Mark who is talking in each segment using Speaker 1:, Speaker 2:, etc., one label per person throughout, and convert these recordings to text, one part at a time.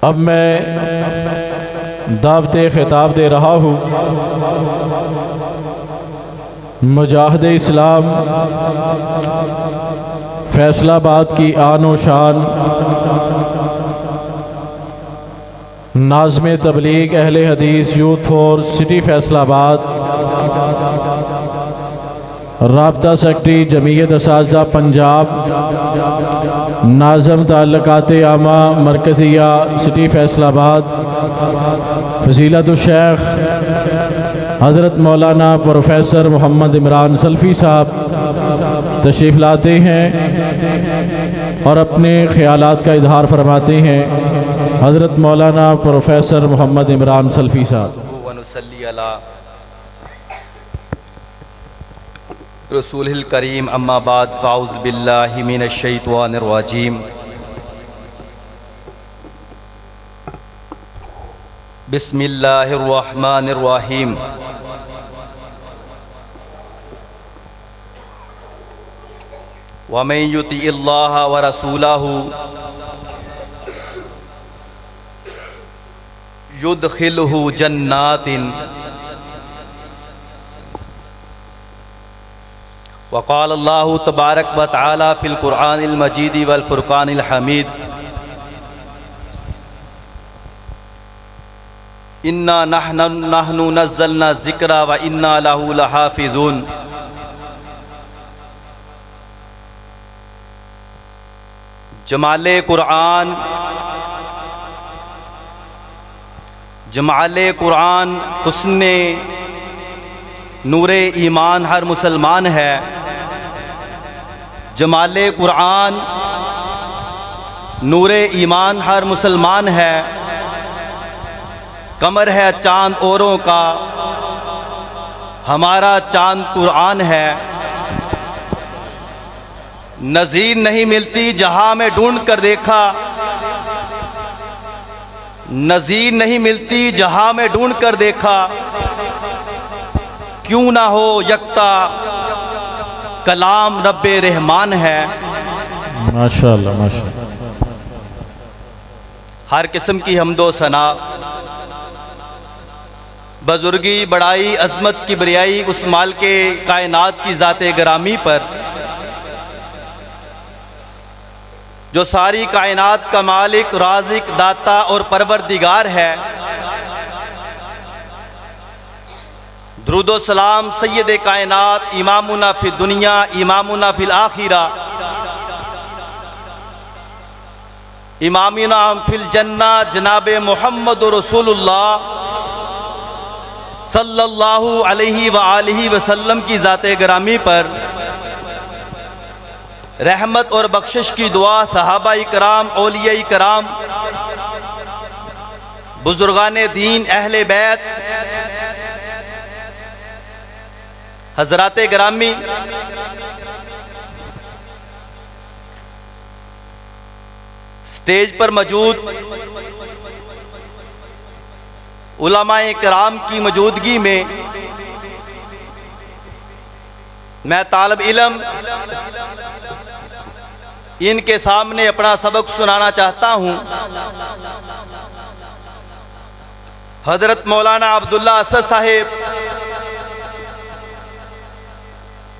Speaker 1: اب میں دعوت خطاب دے رہا ہوں مجاہد اسلام فیصل آباد کی آن و شان ناظم تبلیغ اہل حدیث یوتھ فور سٹی فیصل آباد، رابطہ سیکرٹری جمعیت اساتذہ پنجاب، ناظم تعلقات عامہ مرکزیہ سٹی فیصل آباد، فضیلت الشیخ حضرت مولانا پروفیسر محمد عمران سلفی صاحب تشریف لاتے ہیں اور اپنے خیالات کا اظہار فرماتے ہیں۔ حضرت مولانا پروفیسر محمد عمران سلفی صاحب۔
Speaker 2: ونصلی علی رسول الکریم، اما بعد، فاعوذ باللہ من الشیطان الرجیم، بسم اللہ الرحمن الرحیم۔ ومن یطع اللہ ورسولہ یدخلہ جنات، وقال اللہ تبارک و تعالی فی القرآن المجید والفرقان الحمید، انا نحن نزلنا الذکر وانا لہ لحافظون۔ جمال قرآن حسن نور ایمان ہر مسلمان ہے۔ جمال قرآن نور ایمان ہر مسلمان ہے۔ قمر ہے چاند اوروں کا، ہمارا چاند قرآن ہے۔ نظیر نہیں ملتی جہاں میں ڈھونڈ کر دیکھا، نظیر نہیں ملتی جہاں میں ڈھونڈ کر دیکھا، کیوں نہ ہو یکتا کلام رب رحمان ہے۔
Speaker 1: ماشاءاللہ ماشاءاللہ۔
Speaker 2: ہر قسم کی حمد و ثنا، بزرگی، بڑائی، عظمت، کبریائی اس مالک کائنات کی ذات گرامی پر جو ساری کائنات کا مالک، رازق، داتا اور پروردگار ہے۔ درود و سلام سید کائنات، امامنا فی الدنیا، امامنا فی الآخرہ، امامنا فی الجنہ، جناب محمد رسول اللہ صلی اللہ علیہ وآلہ وسلم کی ذات گرامی پر رحمت اور بخشش کی دعا صحابہ کرام، اولیاء کرام، بزرگان دین، اہل بیت، حضرات گرامی، سٹیج پر موجود علماء کرام کی موجودگی میں میں طالب علم ان کے سامنے اپنا سبق سنانا چاہتا ہوں۔ حضرت مولانا عبداللہ اسد صاحب،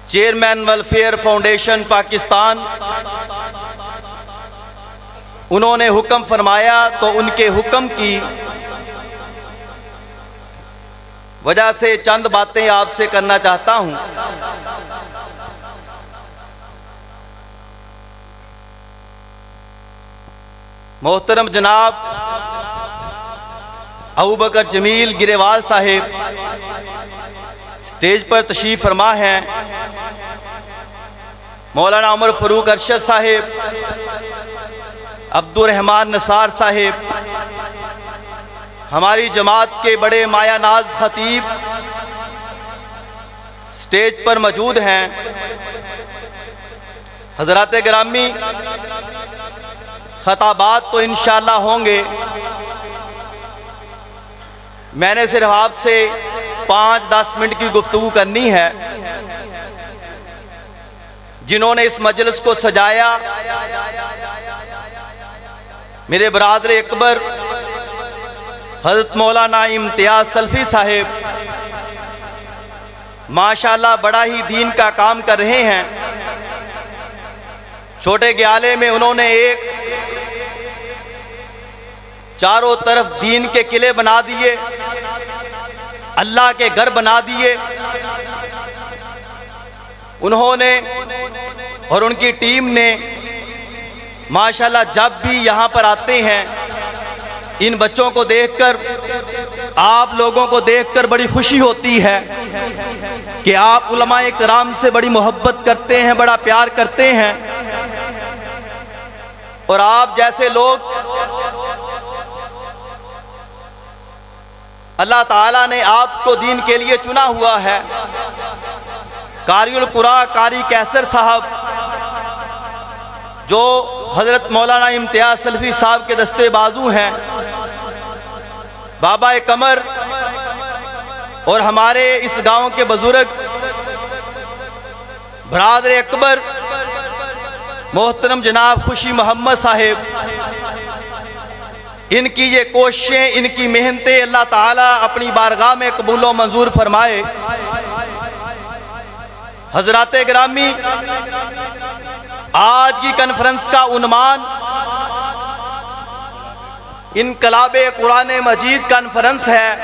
Speaker 2: چیئرمین ویلفیئر فاؤنڈیشن پاکستان، انہوں نے حکم فرمایا تو ان کے حکم کی وجہ سے چند باتیں آپ سے کرنا چاہتا ہوں۔ محترم جناب ابوبکر جمیل گریوال صاحب سٹیج پر تشریف فرما ہیں۔ مولانا عمر فاروق ارشد صاحب، عبد الرحمن نثار صاحب، ہماری جماعت کے بڑے مایہ ناز خطیب سٹیج پر موجود ہیں۔ حضرات گرامی، خطابات تو انشاءاللہ ہوں گے، میں نے صرف آپ سے 5-10 منٹ کی گفتگو کرنی ہے۔ جنہوں نے اس مجلس کو سجایا، میرے برادر اکبر حضرت مولانا امتیاز سلفی صاحب ماشاءاللہ بڑا ہی دین کا کام کر رہے ہیں۔ چھوٹے گیالے میں انہوں نے ایک چاروں طرف دین کے قلعے بنا دیے، اللہ کے گھر بنا دیے۔ انہوں نے اور ان کی ٹیم نے ماشاءاللہ جب بھی یہاں پر آتے ہیں، ان بچوں کو دیکھ کر، آپ لوگوں کو دیکھ کر بڑی خوشی ہوتی ہے کہ آپ علماء کرام سے بڑی محبت کرتے ہیں، بڑا پیار کرتے ہیں، اور آپ جیسے لوگ اللہ تعالیٰ نے آپ کو دین کے لیے چنا ہوا ہے۔ قاری القرآن قاری کیسر صاحب جو حضرت مولانا امتیاز سلفی صاحب کے دستے بازو ہیں، بابا قمر، اور ہمارے اس گاؤں کے بزرگ برادر اکبر محترم جناب خوشی محمد صاحب، ان کی یہ کوششیں، ان کی محنتیں اللہ تعالیٰ اپنی بارگاہ میں قبول و منظور فرمائے۔ حضرات گرامی، آج کی کانفرنس کا عنوان انقلاب قرآن مجید کانفرنس ہے۔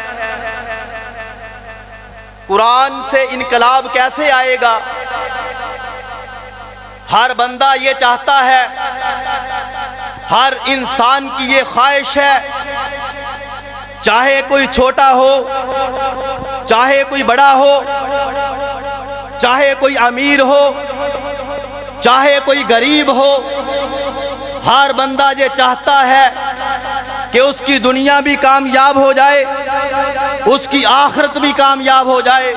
Speaker 2: قرآن سے انقلاب کیسے آئے گا؟ ہر بندہ یہ چاہتا ہے، ہر انسان کی یہ خواہش ہے، چاہے کوئی چھوٹا ہو، چاہے کوئی بڑا ہو، چاہے کوئی امیر ہو، چاہے کوئی غریب ہو، ہر بندہ یہ چاہتا ہے کہ اس کی دنیا بھی کامیاب ہو جائے، اس کی آخرت بھی کامیاب ہو جائے۔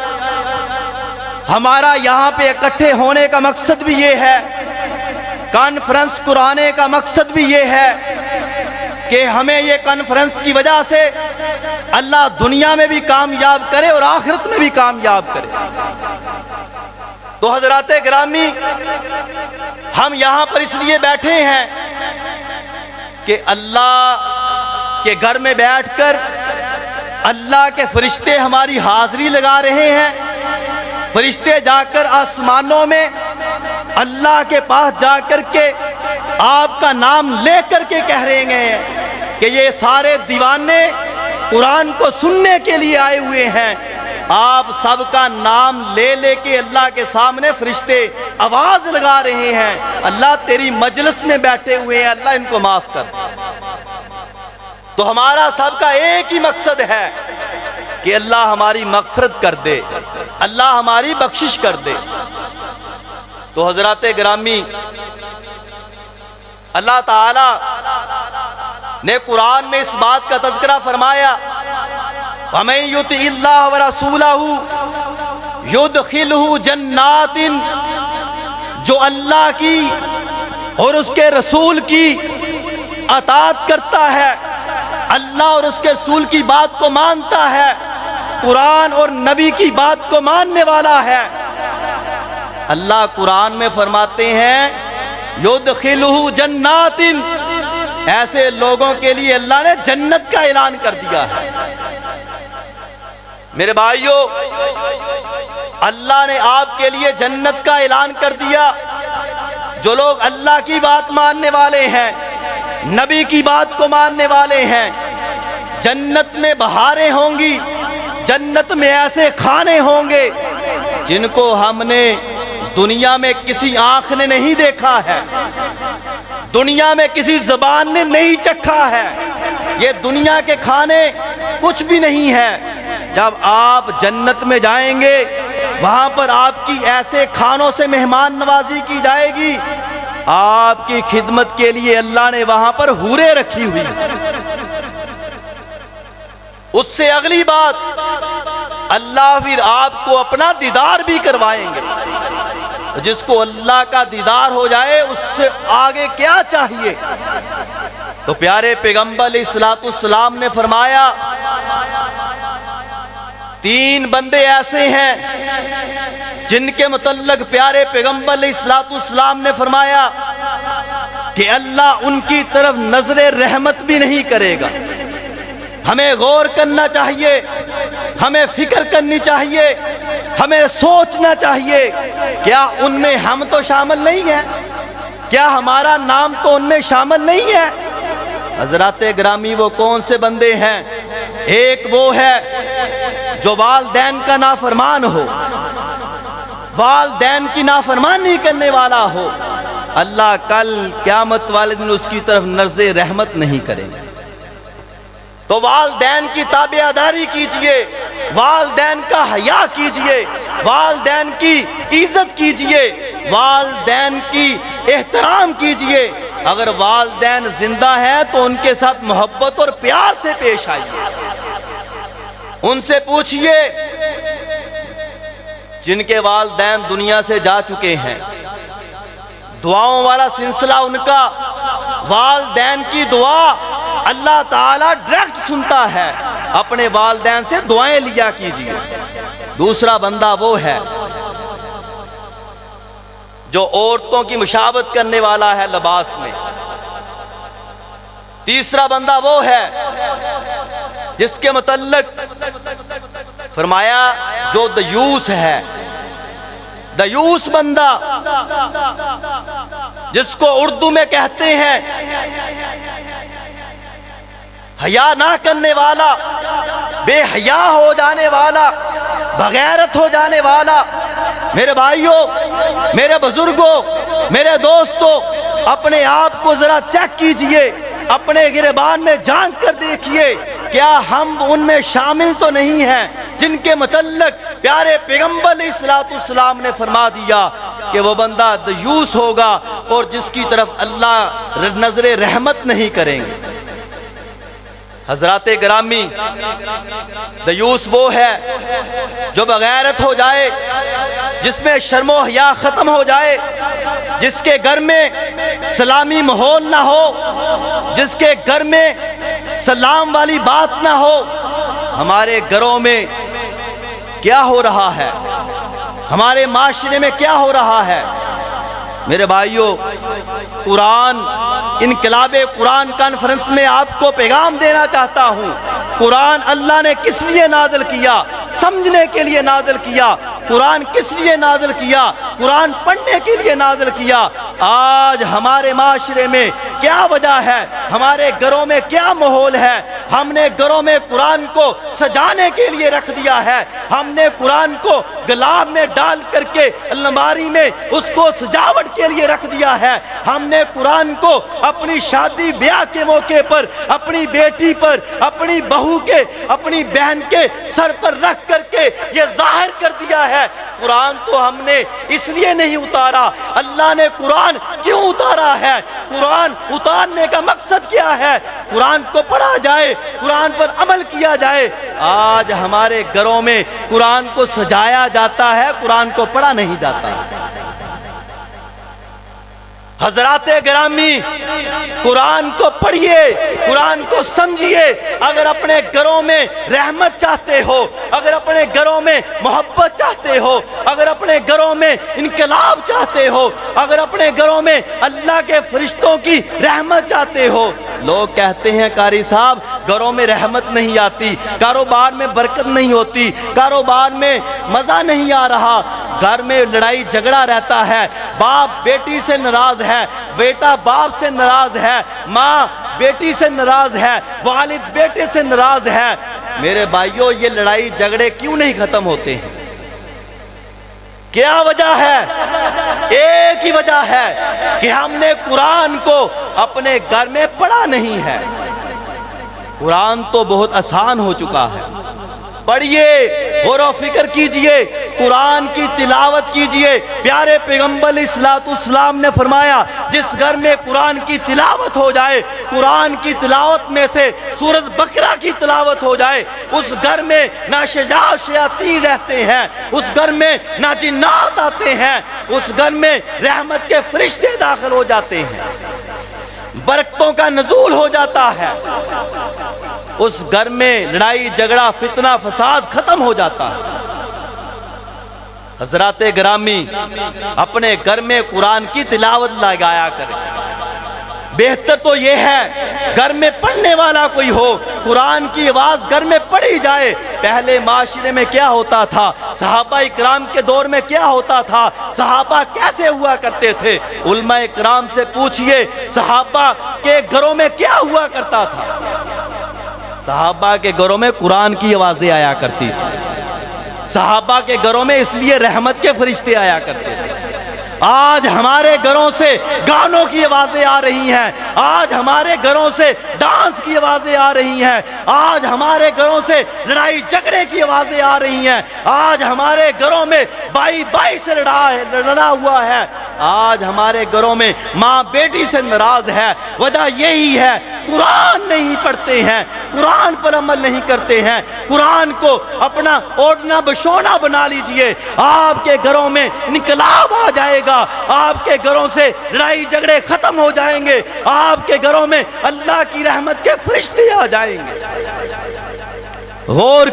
Speaker 2: ہمارا یہاں پہ اکٹھے ہونے کا مقصد بھی یہ ہے، کانفرنس کرانے کا مقصد بھی یہ ہے کہ ہمیں یہ کانفرنس کی وجہ سے اللہ دنیا میں بھی کامیاب کرے اور آخرت میں بھی کامیاب کرے۔ تو حضرات گرامی، ہم یہاں پر اس لیے بیٹھے ہیں کہ اللہ کے گھر میں بیٹھ کر اللہ کے فرشتے ہماری حاضری لگا رہے ہیں۔ فرشتے جا کر آسمانوں میں اللہ کے پاس جا کر کے آپ کا نام لے کر کے کہہ رہے ہیں کہ یہ سارے دیوانے قرآن کو سننے کے لیے آئے ہوئے ہیں۔ آپ سب کا نام لے لے کے اللہ کے سامنے فرشتے آواز لگا رہے ہیں، اللہ تیری مجلس میں بیٹھے ہوئے ہیں، اللہ ان کو معاف کر۔ تو ہمارا سب کا ایک ہی مقصد ہے کہ اللہ ہماری مغفرت کر دے، اللہ ہماری بخشش کر دے۔ تو حضرات گرامی، اللہ تعالی نے قرآن میں اس بات کا تذکرہ فرمایا، وَمَن يُطِعِ اللَّهَ وَرَسُولَهُ يُدْخِلْهُ جَنَّاتٍ، جو اللہ کی اور اس کے رسول کی اطاعت کرتا ہے، اللہ اور اس کے رسول کی بات کو مانتا ہے، قرآن اور نبی کی بات کو ماننے والا ہے، اللہ قرآن میں فرماتے ہیں یدخلہ جنات، ایسے لوگوں کے لیے اللہ نے جنت کا اعلان کر دیا ہے۔ میرے بھائیو، اللہ نے آپ کے لیے جنت کا اعلان کر دیا۔ جو لوگ اللہ کی بات ماننے والے ہیں، نبی کی بات کو ماننے والے ہیں، جنت میں بہاریں ہوں گی، جنت میں ایسے کھانے ہوں گے جن کو ہم نے دنیا میں کسی آنکھ نے نہیں دیکھا ہے، دنیا میں کسی زبان نے نہیں چکھا ہے۔ یہ دنیا کے کھانے کچھ بھی نہیں ہے۔ جب آپ جنت میں جائیں گے، وہاں پر آپ کی ایسے کھانوں سے مہمان نوازی کی جائے گی، آپ کی خدمت کے لیے اللہ نے وہاں پر حوریں رکھی ہوئی۔ اس سے اگلی بات، اللہ پھر آپ کو اپنا دیدار بھی کروائیں گے۔ جس کو اللہ کا دیدار ہو جائے، اس سے آگے کیا چاہیے؟ تو پیارے پیغمبر علیہ السلام نے فرمایا، تین بندے ایسے ہیں جن کے متعلق پیارے پیغمبر علیہ السلام نے فرمایا کہ اللہ ان کی طرف نظر رحمت بھی نہیں کرے گا، ہمیں غور کرنا چاہیے، ہمیں فکر کرنی چاہیے، ہمیں سوچنا چاہیے، کیا ان میں ہم تو شامل نہیں ہیں؟ کیا ہمارا نام تو ان میں شامل نہیں ہے؟ حضرات گرامی، وہ کون سے بندے ہیں؟ ایک وہ ہے جو والدین کا نافرمان ہو، والدین کی نافرمانی کرنے والا ہو، اللہ کل قیامت والے دن اس کی طرف نظر رحمت نہیں کرے گا۔ تو والدین کی تابعداری کیجئے، والدین کا حیا کیجئے، والدین کی عزت کیجئے، والدین کی احترام کیجئے۔ اگر والدین زندہ ہیں تو ان کے ساتھ محبت اور پیار سے پیش آئیے، ان سے پوچھئے جن کے والدین دنیا سے جا چکے ہیں، دعاؤں والا سلسلہ ان کا، والدین کی دعا اللہ تعالیٰ ڈائریکٹ سنتا ہے، اپنے والدین سے دعائیں لیا کیجئے۔ دوسرا بندہ وہ ہے جو عورتوں کی مشابہت کرنے والا ہے لباس میں۔ تیسرا بندہ وہ ہے جس کے متعلق فرمایا جو دیوس ہے، دیوس بندہ، جس کو اردو میں کہتے ہیں حیا نہ کرنے والا، بے حیا ہو جانے والا، بغیرت ہو جانے والا۔ میرے بھائیوں، میرے بزرگوں، میرے دوستوں، اپنے آپ کو ذرا چیک کیجئے، اپنے گریبان میں جھانک کر دیکھیے، کیا ہم ان میں شامل تو نہیں ہیں جن کے متعلق پیارے پیغمبر علیہ السلام نے فرما دیا کہ وہ بندہ دیوس ہوگا اور جس کی طرف اللہ نظر رحمت نہیں کریں گے۔ حضرات گرامی، دیوس وہ ہے جو بغیرت ہو جائے، جس میں شرم و حیا ختم ہو جائے، جس کے گھر میں سلامی ماحول نہ ہو، جس کے گھر میں سلام والی بات نہ ہو۔ ہمارے گھروں میں کیا ہو رہا ہے؟ ہمارے معاشرے میں کیا ہو رہا ہے؟ میرے بھائیوں، قرآن انقلاب قرآن کانفرنس میں آپ کو پیغام دینا چاہتا ہوں۔ قرآن اللہ نے کس لیے نازل کیا؟ سمجھنے کے لیے نازل کیا۔ قرآن کس لیے نازل کیا؟ قرآن پڑھنے کے لیے نازل کیا۔ آج ہمارے معاشرے میں کیا وجہ ہے؟ ہمارے گھروں میں کیا ماحول ہے؟ ہم نے گھروں میں قرآن کو سجانے کے لیے رکھ دیا ہے، ہم نے قرآن کو گلاب میں ڈال کر کے الماری میں اس کو سجاوٹ کے لیے رکھ دیا ہے، ہم نے قرآن کو اپنی شادی بیاہ کے موقع پر، اپنی بیٹی پر، اپنی بہو کے، اپنی بہن کے سر پر رکھ کر کے یہ ظاہر کر دیا ہے۔ قرآن تو ہم نے اس لیے نہیں اتارا۔ اللہ نے قرآن کیوں اتارا ہے؟ قرآن اتارنے کا مقصد کیا ہے؟ قرآن کو پڑھا جائے، قرآن پر عمل کیا جائے۔ آج ہمارے گھروں میں قرآن کو سجایا جاتا ہے، قرآن کو پڑھا نہیں جاتا ہے۔ حضرات گرامی، قرآن کو پڑھیے، قرآن کو سمجھیے۔ اگر اپنے گھروں میں رحمت چاہتے ہو، اگر اپنے گھروں میں محبت چاہتے ہو، اگر اپنے گھروں میں انقلاب چاہتے ہو، اگر اپنے گھروں میں اللہ کے فرشتوں کی رحمت چاہتے ہو۔ لوگ کہتے ہیں قاری صاحب گھروں میں رحمت نہیں آتی، کاروبار میں برکت نہیں ہوتی، کاروبار میں مزہ نہیں آ رہا، گھر میں لڑائی جھگڑا رہتا ہے، باپ بیٹی سے ناراض ہے، بیٹا باپ سے ناراض ہے، ماں بیٹی سے ناراض ہے، والد بیٹے سے ناراض ہے۔ میرے بھائیوں، یہ لڑائی جھگڑے کیوں نہیں ختم ہوتے ہیں؟ کیا وجہ ہے؟ ایک ہی وجہ ہے کہ ہم نے قرآن کو اپنے گھر میں پڑھا نہیں ہے۔ قرآن تو بہت آسان ہو چکا ہے، پڑھیے، غور و فکر کیجئے، قرآن کی تلاوت کیجئے۔ پیارے پیغمبر علیہ السلام نے فرمایا جس گھر میں قرآن کی تلاوت ہو جائے، قرآن کی تلاوت میں سے سورۃ بقرہ کی تلاوت ہو جائے، اس گھر میں نہ شیاطین رہتے ہیں، اس گھر میں نہ جنات آتے ہیں، اس گھر میں رحمت کے فرشتے داخل ہو جاتے ہیں، برکتوں کا نزول ہو جاتا ہے، اس گھر میں لڑائی جھگڑا فتنہ فساد ختم ہو جاتا ہے۔ حضرات گرامی، اپنے گھر میں قرآن کی تلاوت لگایا کریں، بہتر تو یہ ہے گھر میں پڑھنے والا کوئی ہو، قرآن کی آواز گھر میں پڑھی جائے۔ پہلے معاشرے میں کیا ہوتا تھا، صحابہ اکرام کے دور میں کیا ہوتا تھا، صحابہ کیسے ہوا کرتے تھے؟ علماء اکرام سے پوچھئے صحابہ کے گھروں میں کیا ہوا کرتا تھا۔ صحابہ کے گھروں میں قرآن کی آوازیں آیا کرتی تھی، صحابہ کے گھروں میں اس لیے رحمت کے فرشتے آیا کرتے تھے۔ آج ہمارے گھروں سے گانوں کی آوازیں آ رہی ہیں، آج ہمارے گھروں سے ڈانس کی آوازیں آ رہی ہیں، آج ہمارے گھروں سے لڑائی جھگڑے کی آوازیں آ رہی ہیں، آج ہمارے گھروں میں بائی بائی سے لڑا ہوا ہے، آج ہمارے گھروں میں ماں بیٹی سے ناراض ہے۔ وجہ یہی ہے قرآن نہیں پڑھتے ہیں، قرآن پر عمل نہیں کرتے ہیں۔ قرآن کو اپنا اوڑھنا بچھونا بنا لیجئے، آپ کے گھروں میں انقلاب آ جائے گا، آپ کے گھروں سے لڑائی جھگڑے ختم ہو جائیں گے، آپ کے گھروں میں اللہ کی رحمت کے فرشتے آ جائیں گے۔ غور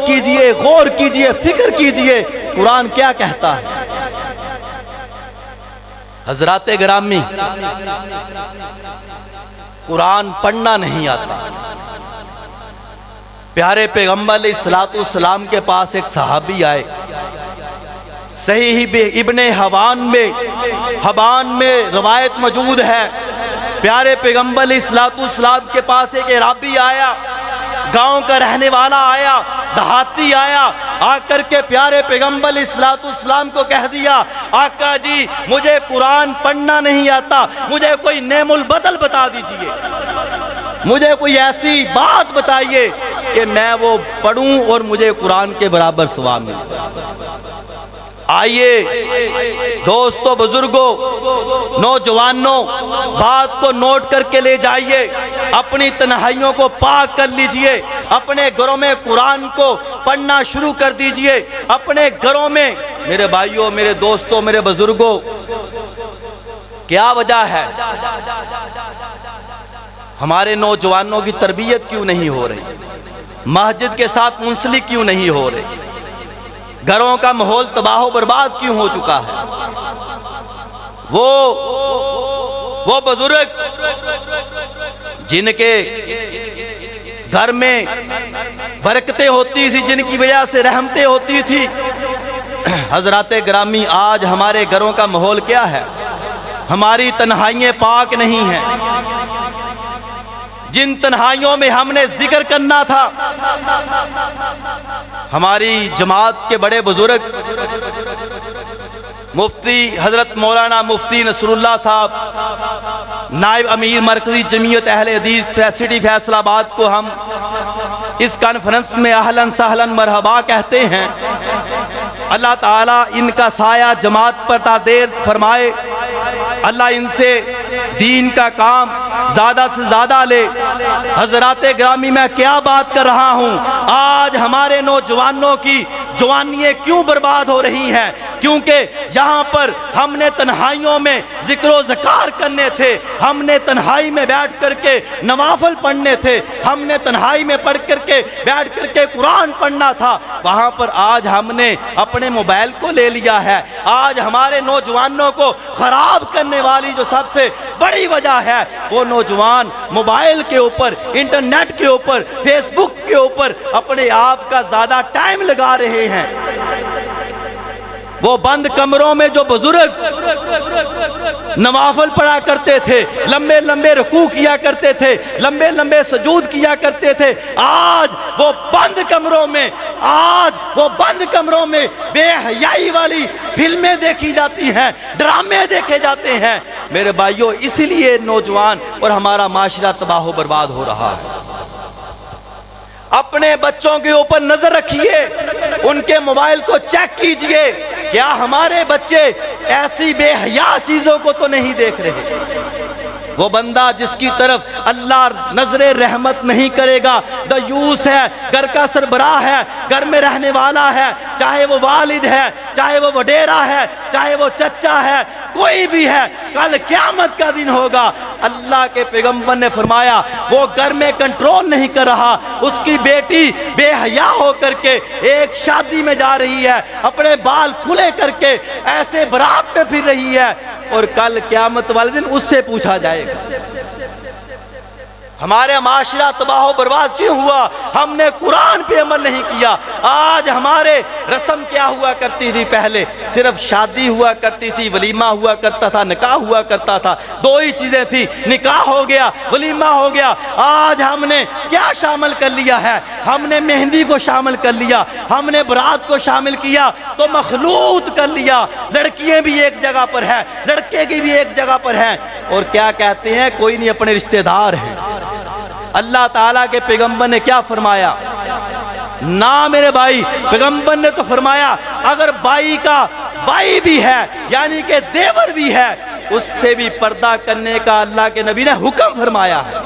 Speaker 2: کیجئے، فکر کیجئے قرآن کیا کہتا ہے۔ حضرات گرامی، قرآن پڑھنا نہیں آتا۔ پیارے پیغمبر علیہ السلام کے پاس ایک صحابی آئے، صحیح ابن حبان میں روایت موجود ہے، پیارے پیغمبر علیہ السلام کے پاس ایک اعرابی آیا، گاؤں کا رہنے والا آیا، دیہاتی آیا، آ کر کے پیارے پیغمبر علیہ السلام کو کہہ دیا، آقا جی مجھے قرآن پڑھنا نہیں آتا، مجھے کوئی نعم البدل بتا دیجئے، مجھے کوئی ایسی بات بتائیے کہ میں وہ پڑھوں اور مجھے قرآن کے برابر ثواب ملے۔ آئیے دوستو، بزرگوں، نوجوانوں، بات کو نوٹ کر کے لے جائیے، اپنی تنہائیوں کو پاک کر لیجئے، اپنے گھروں میں قرآن کو پڑھنا شروع کر دیجئے، اپنے گھروں میں۔ میرے بھائیوں، میرے دوستوں، میرے بزرگوں، کیا وجہ ہے ہمارے نوجوانوں کی تربیت کیوں نہیں ہو رہی، مسجد کے ساتھ منسلک کیوں نہیں ہو رہی، گھروں کا ماحول تباہ و برباد کیوں ہو چکا ہے؟ وہ بزرگ جن کے گھر میں برکتیں ہوتی تھی، جن کی وجہ سے رحمتیں ہوتی تھی، حضرات گرامی آج ہمارے گھروں کا ماحول کیا ہے؟ ہماری تنہائیاں پاک نہیں ہیں۔ جن تنہائیوں میں ہم نے ذکر کرنا تھا، ہماری جماعت کے بڑے بزرگ مفتی حضرت مولانا مفتی نصر اللہ صاحب، نائب امیر مرکزی جمعیت اہل حدیث سٹی فیصل آباد کو ہم اس کانفرنس میں اہلاً سہلاً مرحبا کہتے ہیں۔ اللہ تعالیٰ ان کا سایہ جماعت پر دیر فرمائے، اللہ ان سے دین کا کام زیادہ سے زیادہ لے۔ حضرات گرامی، میں کیا بات کر رہا ہوں؟ آج ہمارے نوجوانوں کی جوانیاں کیوں برباد ہو رہی ہیں؟ کیونکہ یہاں پر ہم نے تنہائیوں میں ذکر و ذکار کرنے تھے، ہم نے تنہائی میں بیٹھ کر کے نوافل پڑھنے تھے، ہم نے تنہائی میں بیٹھ کر کے قرآن پڑھنا تھا، وہاں پر آج ہم نے اپنے موبائل کو لے لیا ہے۔ آج ہمارے نوجوانوں کو خراب کرنے والی جو سب سے بڑی وجہ ہے، وہ نوجوان موبائل کے اوپر، انٹرنیٹ کے اوپر، فیس بک کے اوپر اپنے آپ کا زیادہ ٹائم لگا رہے ہیں۔ وہ بند کمروں میں جو بزرگ نوافل پڑھا کرتے تھے، لمبے لمبے رکوع کیا کرتے تھے، لمبے لمبے سجود کیا کرتے تھے، آج وہ بند کمروں میں بے حیائی والی فلمیں دیکھی جاتی ہیں، ڈرامے دیکھے جاتے ہیں۔ میرے بھائیوں، اسی لیے نوجوان اور ہمارا معاشرہ تباہ و برباد ہو رہا ہے۔ اپنے بچوں کے اوپر نظر رکھیے، ان کے موبائل کو چیک کیجئے، کیا ہمارے بچے ایسی بے حیا چیزوں کو تو نہیں دیکھ رہے؟ وہ بندہ جس کی طرف اللہ نظر رحمت نہیں کرے گا، دیوس ہے، گھر کا سربراہ ہے، گھر میں رہنے والا ہے، چاہے وہ والد ہے، چاہے وہ وڈیرا ہے، چاہے وہ چچا ہے، کوئی بھی ہے، کل قیامت کا دن ہوگا۔ اللہ کے پیغمبر نے فرمایا، وہ گھر میں کنٹرول نہیں کر رہا، اس کی بیٹی بے حیا ہو کر کے ایک شادی میں جا رہی ہے، اپنے بال کھلے کر کے ایسے برات میں پھر رہی ہے، اور کل قیامت والے دن اس سے پوچھا جائے گا۔ ہمارے معاشرہ تباہ و برباد کیوں ہوا؟ ہم نے قرآن پہ عمل نہیں کیا۔ آج ہمارے رسم کیا ہوا کرتی تھی؟ پہلے صرف شادی ہوا کرتی تھی، ولیمہ ہوا کرتا تھا، نکاح ہوا کرتا تھا، دو ہی چیزیں تھی، نکاح ہو گیا، ولیمہ ہو گیا۔ آج ہم نے کیا شامل کر لیا ہے؟ ہم نے مہندی کو شامل کر لیا، ہم نے برات کو شامل کیا تو مخلوط کر لیا۔ لڑکیاں بھی ایک جگہ پر ہیں، لڑکے کی بھی ایک جگہ پر ہیں، اور کیا کہتے ہیں؟ کوئی نہیں، اپنے رشتہ دار ہیں۔ اللہ تعالیٰ کے پیغمبر نے کیا فرمایا؟ نہ میرے بھائی، پیغمبر نے تو فرمایا اگر بائی کا بائی بھی ہے یعنی کہ دیور بھی ہے، اس سے بھی پردہ کرنے کا اللہ کے نبی نے حکم فرمایا ہے۔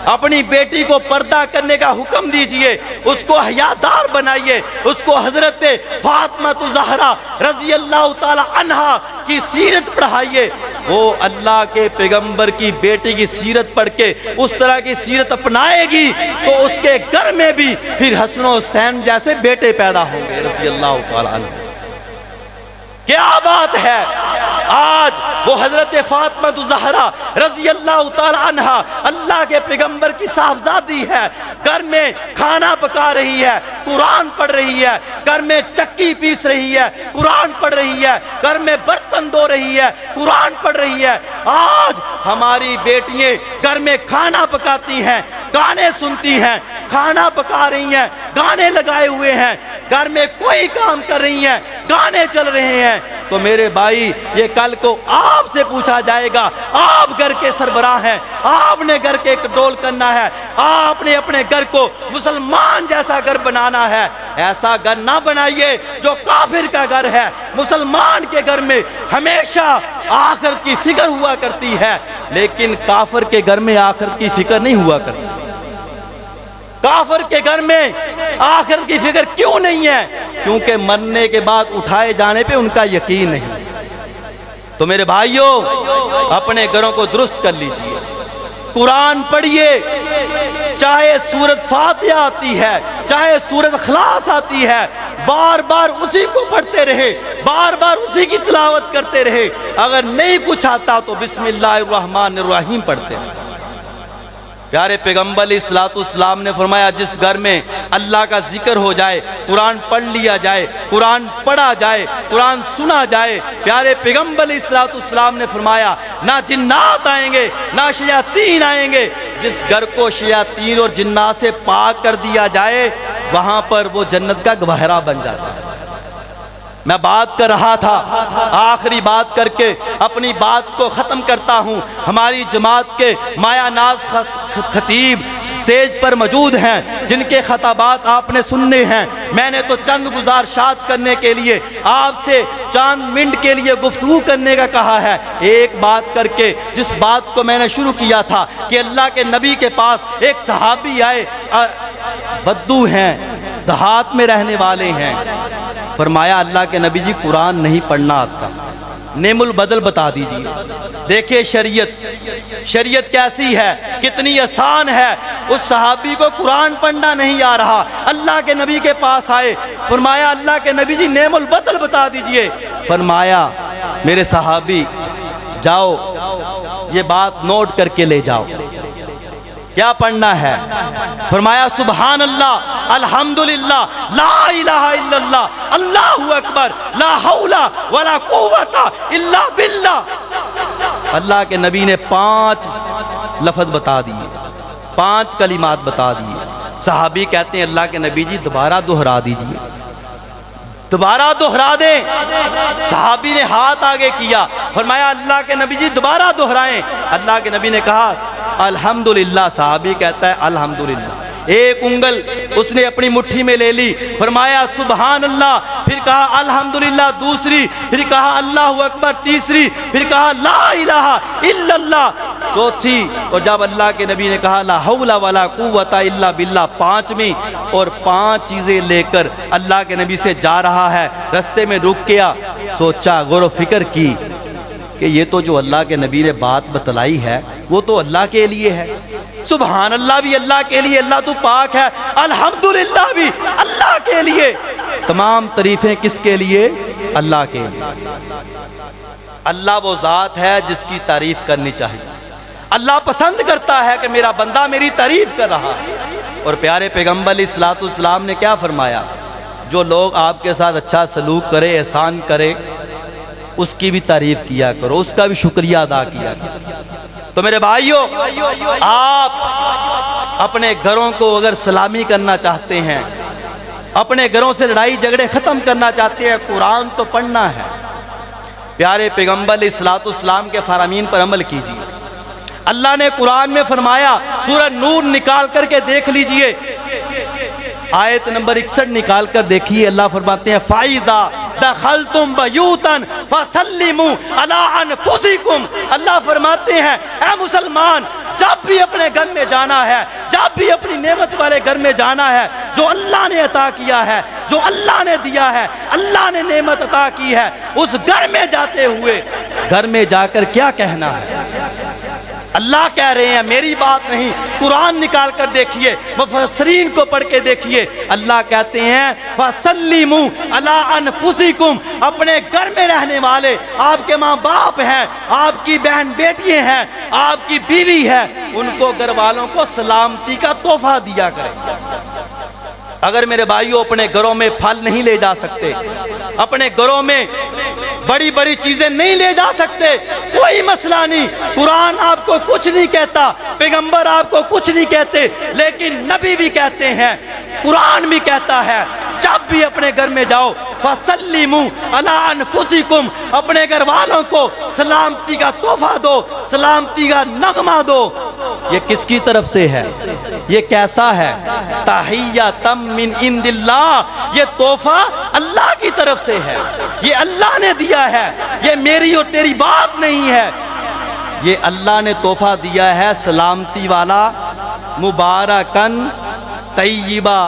Speaker 2: اپنی بیٹی کو پردہ کرنے کا حکم دیجئے، اس کو حیادار بنائیے، اس کو حضرت فاطمہ زہرا رضی اللہ تعالی عنہا کی سیرت پڑھائیے۔ وہ اللہ کے پیغمبر کی بیٹی کی سیرت پڑھ کے اس طرح کی سیرت اپنائے گی تو اس کے گھر میں بھی پھر حسن و حسین جیسے بیٹے پیدا ہوں گے رضی اللہ تعالی عنہ۔ کیا بات ہے! آج وہ حضرت فاطمہ زہرا رضی اللہ تعالی عنہا اللہ کے پیغمبر کی صاحبزادی ہے، گھر میں کھانا پکا رہی ہے، قرآن پڑھ رہی ہے، گھر میں چکی پیس رہی ہے، قرآن پڑھ رہی ہے، گھر میں برتن دھو رہی ہے، قرآن پڑھ رہی ہے۔ آج ہماری بیٹیاں گھر میں کھانا پکاتی ہیں، گانے سنتی ہیں، کھانا پکا رہی ہیں، گانے لگائے ہوئے ہیں، گھر میں کوئی کام کر رہی ہیں، گانے چل رہے ہیں۔ تو میرے بھائی، یہ کل کو آپ سے پوچھا جائے گا، آپ گھر کے سربراہ ہیں، آپ نے گھر کے کنٹرول کرنا ہے، آپ نے اپنے گھر کو مسلمان جیسا گھر بنانا ہے۔ ایسا گھر نہ بنائیے جو کافر کا گھر ہے۔ مسلمان کے گھر میں ہمیشہ آخرت کی فکر ہوا کرتی ہے، لیکن کافر کے گھر میں آخرت کی فکر نہیں ہوا کرتی۔ کافر کے گھر میں آخرت کی فکر کیوں نہیں ہے؟ کیونکہ مرنے کے بعد اٹھائے جانے پہ ان کا یقین نہیں۔ تو میرے بھائیوں، اپنے گھروں کو درست کر لیجئے، قرآن پڑھیے، چاہے سورت فاتحہ آتی ہے، چاہے سورت اخلاص آتی ہے، بار بار اسی کو پڑھتے رہے، بار بار اسی کی تلاوت کرتے رہے۔ اگر نہیں کچھ آتا تو بسم اللہ الرحمن الرحیم پڑھتے ہیں۔ پیارے پیغمبر علیہ السلام نے فرمایا جس گھر میں اللہ کا ذکر ہو جائے، قرآن پڑھ لیا جائے، قرآن پڑھا جائے، قرآن سنا جائے، پیارے پیغمبر علیہ السلام نے فرمایا نہ جنات آئیں گے نہ شیاطین آئیں گے۔ جس گھر کو شیاطین اور جنات سے پاک کر دیا جائے وہاں پر وہ جنت کا گوہرا بن جاتا ہے۔ میں بات کر رہا تھا، آخری بات کر کے اپنی بات کو ختم کرتا ہوں۔ ہماری جماعت کے مایا ناز خطیب سٹیج پر موجود ہیں، جن کے خطابات آپ نے سننے ہیں۔ میں نے تو چند گزارشات کرنے کے لیے آپ سے چند منٹ کے لیے گفتگو کرنے کا کہا ہے۔ ایک بات کر کے جس بات کو میں نے شروع کیا تھا کہ اللہ کے نبی کے پاس ایک صحابی آئے، بدو ہیں، دیہات میں رہنے والے ہیں۔ فرمایا اللہ کے نبی جی قرآن نہیں پڑھنا آتا، نعم البدل بتا دیجیے۔ دیکھیں شریعت کیسی ہے، کتنی آسان ہے۔ اس صحابی کو قرآن پڑھنا نہیں آ رہا، اللہ کے نبی کے پاس آئے، فرمایا اللہ کے نبی جی نعم البدل بتا دیجیے۔ فرمایا میرے صحابی جاؤ یہ بات نوٹ کر کے لے جاؤ، کیا پڑھنا ہے؟ فرمایا سبحان اللہ، الحمدللہ، لا الہ الا اللہ، اللہ اکبر، لا حول ولا قوت الا باللہ۔ اللہ کے نبی نے 5 لفظ بتا دیے، 5 کلمات بتا دیے۔ صحابی کہتے ہیں اللہ کے نبی جی دوبارہ دہرا دیجئے، دوبارہ دہرا دیں۔ صحابی نے ہاتھ آگے کیا، فرمایا اللہ کے نبی جی دوبارہ دہرائیں۔ اللہ کے نبی نے کہا الحمدللہ۔ صحابی کہتا ہے الحمدللہ۔ ایک انگل اس نے اپنی مٹھی میں لے لی، فرمایا سبحان اللہ، پھر کہا الحمدللہ دوسری، پھر کہا اللہ اکبر تیسری، پھر کہا لا الہ الا اللہ چوتھی، اور جب اللہ کے نبی نے کہا لا حول ولا قوت الا باللہ 5ویں، اور 5 چیزیں لے کر اللہ کے نبی سے جا رہا ہے۔ رستے میں رک گیا، سوچا، غور و فکر کی کہ یہ تو جو اللہ کے نبی نے بات بتلائی ہے وہ تو اللہ کے لیے ہے، سبحان اللہ بھی اللہ کے لیے، اللہ تو پاک ہے، الحمدللہ بھی اللہ کے لیے، تمام تعریفیں کس کے لیے؟ اللہ کے لیے۔ اللہ وہ ذات ہے جس کی تعریف کرنی چاہیے، اللہ پسند کرتا ہے کہ میرا بندہ میری تعریف کر رہا ہے۔ اور پیارے پیغمبر علیہ السلام نے کیا فرمایا؟ جو لوگ آپ کے ساتھ اچھا سلوک کرے، احسان کرے، اس کی بھی تعریف کیا کرو، اس کا بھی شکریہ ادا کیا کرو۔ تو میرے بھائیوں، آپ اپنے گھروں کو اگر سلامی کرنا چاہتے ہیں، اپنے گھروں سے لڑائی جھگڑے ختم کرنا چاہتے ہیں، قرآن تو پڑھنا ہے۔ پیارے پیغمبر علیہ السلام کے فرامین پر عمل کیجیے۔ اللہ نے قرآن میں فرمایا، سورہ نور نکال کر کے دیکھ لیجئے، آیت نمبر 61 نکال کر دیکھیے، اللہ فرماتے ہیں فَإِذَا دَخَلْتُمْ بَيُوتًا فَسَلِّمُوا عَلَىٰ أَنفُسِكُمْ۔ اللہ فرماتے ہیں اے مسلمان، جب بھی اپنے گھر میں جانا ہے، جب بھی اپنی نعمت والے گھر میں جانا ہے، جو اللہ نے عطا کیا ہے، جو اللہ نے دیا ہے، اللہ نے نعمت عطا کی ہے، اس گھر میں جاتے ہوئے گھر میں جا کر کیا کہنا ہے؟ اللہ کہہ رہے ہیں، میری بات نہیں، قرآن نکال کر دیکھیے، مفسرین کو پڑھ کے دیکھیے، اللہ کہتے ہیں فَسَلِّمُوا عَلَىٰ أَنفُسِكُمْ۔ اپنے گھر میں رہنے والے، آپ کے ماں باپ ہیں، آپ کی بہن بیٹیاں ہیں، آپ کی بیوی ہے، ان کو گھر والوں کو سلامتی کا تحفہ دیا کریں۔ اگر میرے بھائیوں اپنے گھروں میں پھل نہیں لے جا سکتے، اپنے گھروں میں بڑی بڑی چیزیں نہیں لے جا سکتے، کوئی مسئلہ نہیں، قرآن آپ کو کچھ نہیں کہتا، پیغمبر آپ کو کچھ نہیں کہتے، لیکن نبی بھی کہتے ہیں، قرآن بھی کہتا ہے، جب بھی اپنے گھر میں جاؤ فَسَلِّمُوا عَلَىٰ أَنفُسِكُمْ، اپنے گھر والوں کو سلامتی کا تحفہ دو، سلامتی کا نغمہ دو۔ یہ کس کی طرف سے ہے؟ یہ کیسا ہے؟ تَحِيَّةً مِّنْ عِندِ اللَّهِ، یہ تحفہ اللہ کی طرف سے ہے، یہ اللہ نے دیا ہے، یہ میری اور تیری بات نہیں ہے، یہ اللہ نے تحفہ دیا ہے، سلامتی والا، مبارکن طیبہ،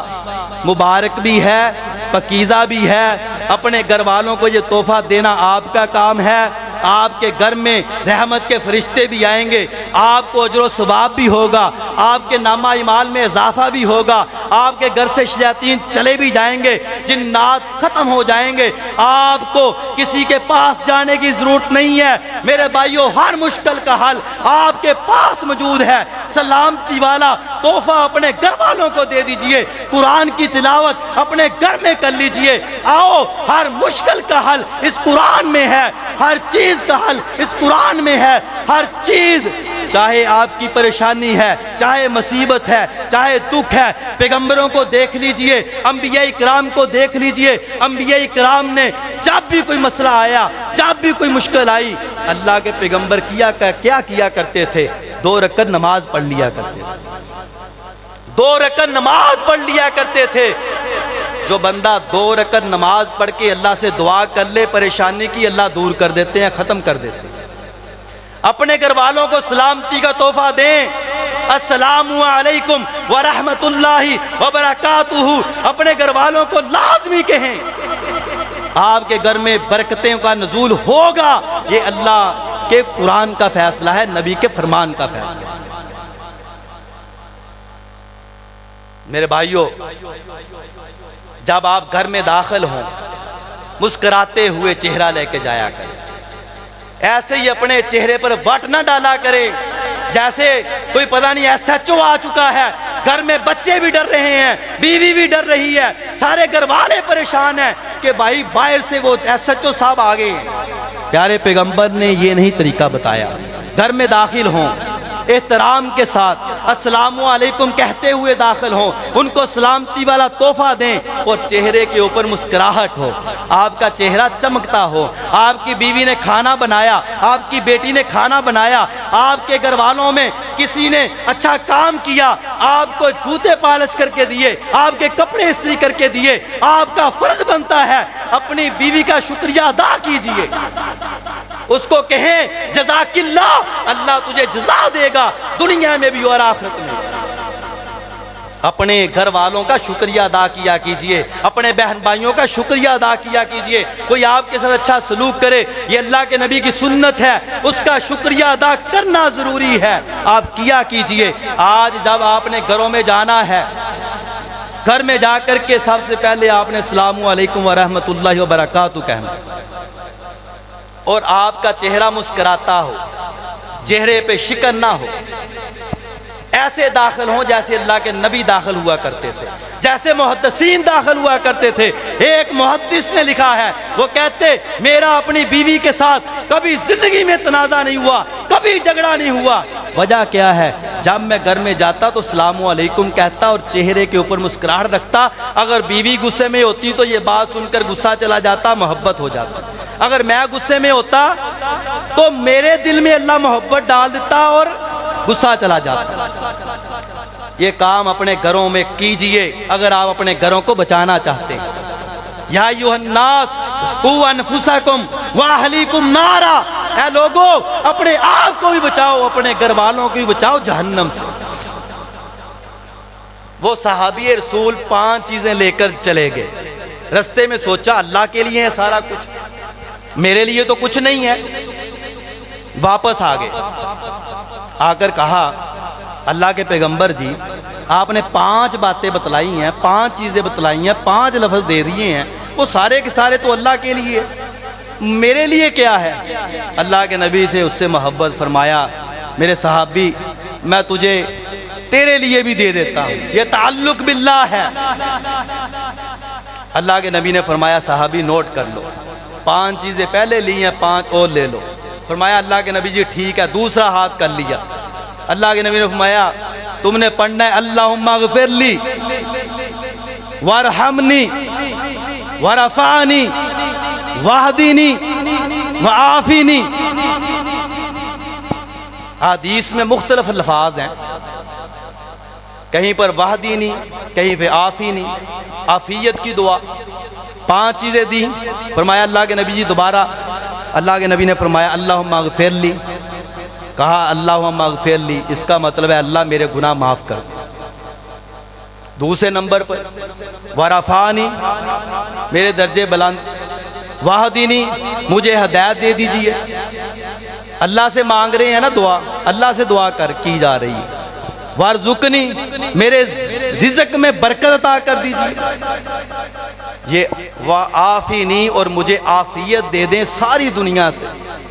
Speaker 2: مبارک بھی ہے، پاکیزہ بھی ہے۔ اپنے گھر والوں کو یہ تحفہ دینا آپ کا کام ہے۔ آپ کے گھر میں رحمت کے فرشتے بھی آئیں گے، آپ کو اجر و ثواب بھی ہوگا، آپ کے نامہ اعمال میں اضافہ بھی ہوگا، آپ کے گھر سے شیاطین چلے بھی جائیں گے، جنات ختم ہو جائیں گے، آپ کو کسی کے پاس جانے کی ضرورت نہیں ہے۔ میرے بھائیوں، ہر مشکل کا حل آپ کے پاس موجود ہے۔ سلامتی والا تحفہ اپنے گھر والوں کو دے دیجئے، قرآن کی تلاوت اپنے گھر میں کر لیجئے۔ آؤ، ہر مشکل کا حل اس قرآن میں ہے، ہر چیز کا حل اس قرآن میں ہے، ہر چیز، چاہے آپ کی پریشانی ہے، چاہے مصیبت ہے، چاہے دکھ ہے، پیغمبروں کو دیکھ لیجئے، انبیاء کرام کو دیکھ لیجئے۔ انبیاء کرام نے جب بھی کوئی مسئلہ آیا، جب بھی کوئی مشکل آئی، اللہ کے پیغمبر کیا کیا کرتے تھے؟ 2 رکعت نماز پڑھ لیا کرتے تھے، 2 رکعت نماز پڑھ لیا کرتے تھے۔ جو بندہ 2 رکعت نماز پڑھ کے اللہ سے دعا کر لے، پریشانی کی اللہ دور کر دیتے ہیں، ختم کر دیتے ہیں۔ اپنے گھر والوں کو سلامتی کا تحفہ دیں، السلام علیکم ورحمت اللہ وبرکاتہ، اپنے گھر والوں کو لازمی کہیں۔ آپ کے گھر میں برکتیں کا نزول ہوگا، یہ اللہ کے قرآن کا فیصلہ ہے، نبی کے فرمان کا فیصلہ ہے۔ میرے بھائیوں، جب آپ گھر میں داخل ہوں، مسکراتے ہوئے چہرہ لے کے جایا کریں، ایسے ہی اپنے چہرے پر وٹ نہ ڈالا کریں جیسے کوئی پتہ نہیں ایس ایچ او آ چکا ہے۔ گھر میں بچے بھی ڈر رہے ہیں، بیوی بھی ڈر رہی ہے، سارے گھر والے پریشان ہیں کہ بھائی باہر سے وہ ایس ایچ او صاحب آ گئے ہیں۔ پیارے پیغمبر نے یہ نہیں طریقہ بتایا۔ گھر میں داخل ہوں، احترام کے ساتھ السلام علیکم کہتے ہوئے داخل ہوں، ان کو سلامتی والا تحفہ دیں، اور چہرے کے اوپر مسکراہٹ ہو، آپ کا چہرہ چمکتا ہو۔ آپ کی بیوی نے کھانا بنایا، آپ کی بیٹی نے کھانا بنایا، آپ کے گھر والوں میں کسی نے اچھا کام کیا، آپ کو جوتے پالش کر کے دیے، آپ کے کپڑے استری کر کے دیے، آپ کا فرض بنتا ہے اپنی بیوی کا شکریہ ادا کیجئے۔ اس کو کہیں جزاک اللہ، اللہ تجھے جزا دے گا دنیا میں بھی اور آخرت میں۔ اپنے گھر والوں کا شکریہ ادا کیا کیجئے، اپنے بہن بھائیوں کا شکریہ ادا کیا کیجئے۔ کوئی آپ کے ساتھ اچھا سلوک کرے، یہ اللہ کے نبی کی سنت ہے، اس کا شکریہ ادا کرنا ضروری ہے، آپ کیا کیجئے۔ آج جب آپ نے گھروں میں جانا ہے، گھر میں جا کر کے سب سے پہلے آپ نے السلام علیکم ورحمت اللہ وبرکاتہ کہنا، اور آپ کا چہرہ مسکراتا ہو۔ چہرے پہ شکن نہ ہو، ایسے داخل ہوں جیسے اللہ کے نبی داخل ہوا کرتے تھے، جیسے محدثین داخل ہوا کرتے تھے۔ ایک محدث نے لکھا ہے، وہ کہتے میرا اپنی بیوی کے ساتھ کبھی زندگی میں تنازع نہیں ہوا، کبھی جھگڑا نہیں ہوا۔ وجہ کیا ہے؟ جب میں گھر میں جاتا تو السلام علیکم کہتا اور چہرے کے اوپر مسکراہٹ رکھتا۔ اگر بیوی غصے میں ہوتی تو یہ بات سن کر غصہ چلا جاتا، محبت ہو جاتا۔ اگر میں غصے میں ہوتا تو میرے دل میں اللہ محبت ڈال دیتا اور غصہ چلا جاتا۔ یہ کام اپنے گھروں میں کیجئے اگر آپ اپنے گھروں کو بچانا چاہتے ہیں۔ یا ایھا الناس قوا انفسکم واہلیکم نارا، اے لوگو اپنے آپ کو بھی بچاؤ، اپنے گھر والوں کو بھی بچاؤ جہنم سے۔ وہ صحابی رسول 5 چیزیں لے کر چلے گئے، رستے میں سوچا اللہ کے لیے ہے سارا کچھ، میرے لیے تو کچھ نہیں ہے۔ واپس آ گئے، آ کر کہا اللہ کے پیغمبر جی آپ نے 5 باتیں بتلائی ہیں، 5 چیزیں بتلائی ہیں، 5 لفظ دے دیے ہیں، وہ سارے کے سارے تو اللہ کے لیے، میرے لیے کیا ہے؟ اللہ کے نبی سے اس سے محبت فرمایا، میرے صحابی میں تجھے تیرے لیے بھی دے دیتا ہوں، یہ تعلق باللہ ہے۔ اللہ کے نبی نے فرمایا صحابی نوٹ کر لو، 5 چیزیں پہلے لی ہیں، 5 اور لے لو۔ فرمایا اللہ کے نبی جی ٹھیک ہے، دوسرا ہاتھ کر لیا۔ اللہ کے نبی نے فرمایا تم نے پڑھنا ہے اللہم اغفر لی وارحمنی ورفعنی واہدینی وعافینی۔ حدیث میں مختلف الفاظ ہیں، کہیں پر واہدینی، کہیں پہ عافینی، عافیت کی دعا۔ 5 چیزیں دی، فرمایا اللہ کے نبی جی دوبارہ، اللہ کے نبی نے فرمایا اللہم اغفر لی، کہا اللہم اغفر لی، اس کا مطلب ہے اللہ میرے گناہ معاف کر۔ دوسرے نمبر پر ورفعنی، میرے درجے بلند، واہدینی، مجھے ہدایت دے دیجئے۔ اللہ سے مانگ رہے ہیں نا دعا، اللہ سے دعا کی جا رہی ہے۔ وارزقنی، میرے رزق میں برکت عطا کر دیجئے۔ یہ وعافینی، اور مجھے عافیت دے دیں ساری دنیا سے،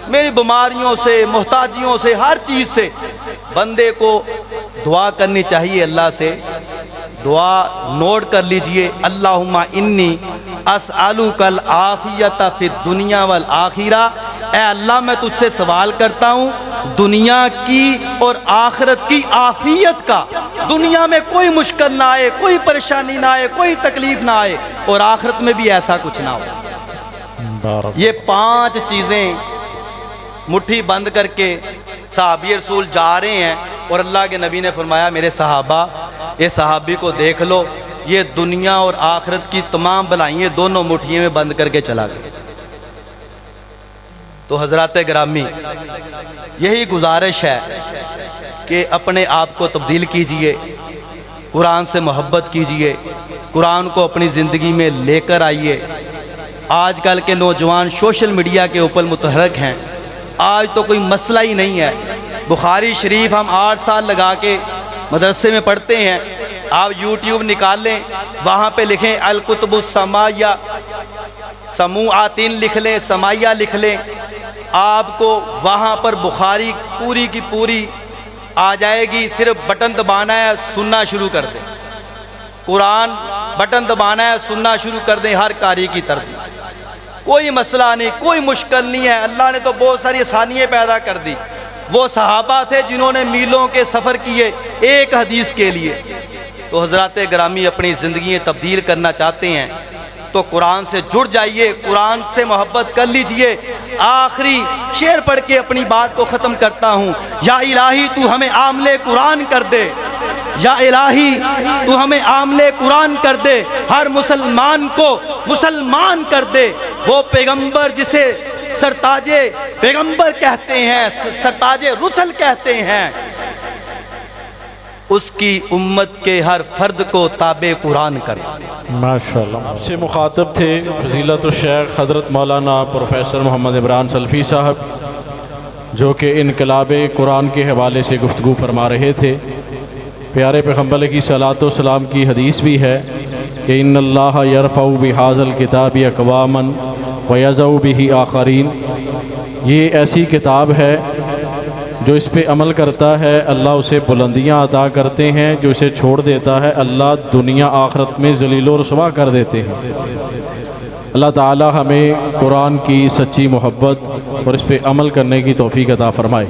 Speaker 2: میری بیماریوں سے، محتاجیوں سے، ہر چیز سے۔ بندے کو دعا کرنی چاہیے اللہ سے، دعا نوٹ کر لیجئے، اللہم انی اسألک العافیت فی الدنیا والآخرہ، اے اللہ میں تجھ سے سوال کرتا ہوں دنیا کی اور آخرت کی عافیت کا، دنیا میں کوئی مشکل نہ آئے، کوئی پریشانی نہ آئے، کوئی تکلیف نہ آئے، اور آخرت میں بھی ایسا کچھ نہ ہو۔ یہ 5 چیزیں مٹھی بند کر کے صحابی رسول جا رہے ہیں، اور اللہ کے نبی نے فرمایا میرے صحابہ یہ صحابی کو دیکھ لو، یہ دنیا اور آخرت کی تمام بلائیں دونوں مٹھیوں میں بند کر کے چلا گیا۔ تو حضرات گرامی یہی گزارش ہے کہ اپنے آپ کو تبدیل کیجئے، قرآن سے محبت کیجئے، قرآن کو اپنی زندگی میں لے کر آئیے۔ آج کل کے نوجوان سوشل میڈیا کے اوپر متحرک ہیں، آج تو کوئی مسئلہ ہی نہیں ہے۔ بخاری شریف ہم 8 سال لگا کے مدرسے میں پڑھتے ہیں، آپ یوٹیوب نکال لیں، وہاں پہ لکھیں الکتب السماعیہ، سموعاتین لکھ لیں، سماعیہ لکھ لیں، آپ کو وہاں پر بخاری پوری کی پوری آ جائے گی۔ صرف بٹن دبانا ہے، سننا شروع کر دیں۔ قرآن بٹن دبانا ہے، سننا شروع کر دیں، ہر قاری کی ترتیب، کوئی مسئلہ نہیں، کوئی مشکل نہیں ہے۔ اللہ نے تو بہت ساری آسانیاں پیدا کر دی۔ وہ صحابہ تھے جنہوں نے میلوں کے سفر کیے ایک حدیث کے لیے۔ تو حضرات گرامی اپنی زندگی تبدیل کرنا چاہتے ہیں تو قرآن سے جڑ جائیے، قرآن سے محبت کر لیجئے۔ آخری شعر پڑھ کے اپنی بات کو ختم کرتا ہوں، یا الہی تو ہمیں عاملے قرآن کر دے، یا الہی تو ہمیں عاملے قرآن کر دے، ہر مسلمان کو مسلمان کر دے۔ وہ پیغمبر جسے سرتاج پیغمبر کہتے ہیں، سرتاج رسل کہتے ہیں، اس کی امت کے ہر فرد کو تابع قرآن کرے۔
Speaker 1: ماشاءاللہ۔ سے مخاطب تھے فضیلت الشیخ حضرت مولانا پروفیسر محمد عمران سلفی صاحب، جو کہ انقلاب قرآن کے حوالے سے گفتگو فرما رہے تھے۔ پیارے پیغمبر علیہ الصلوۃ والسلام کی حدیث بھی ہے کہ ان اللہ یرفع بہذا الکتاب اقواما ویضع بہ آخرین، یہ ایسی کتاب ہے جو اس پہ عمل کرتا ہے اللہ اسے بلندیاں عطا کرتے ہیں، جو اسے چھوڑ دیتا ہے اللہ دنیا آخرت میں ذلیل و رسوا کر دیتے ہیں۔ اللہ تعالی ہمیں قرآن کی سچی محبت اور اس پہ عمل کرنے کی توفیق عطا فرمائے۔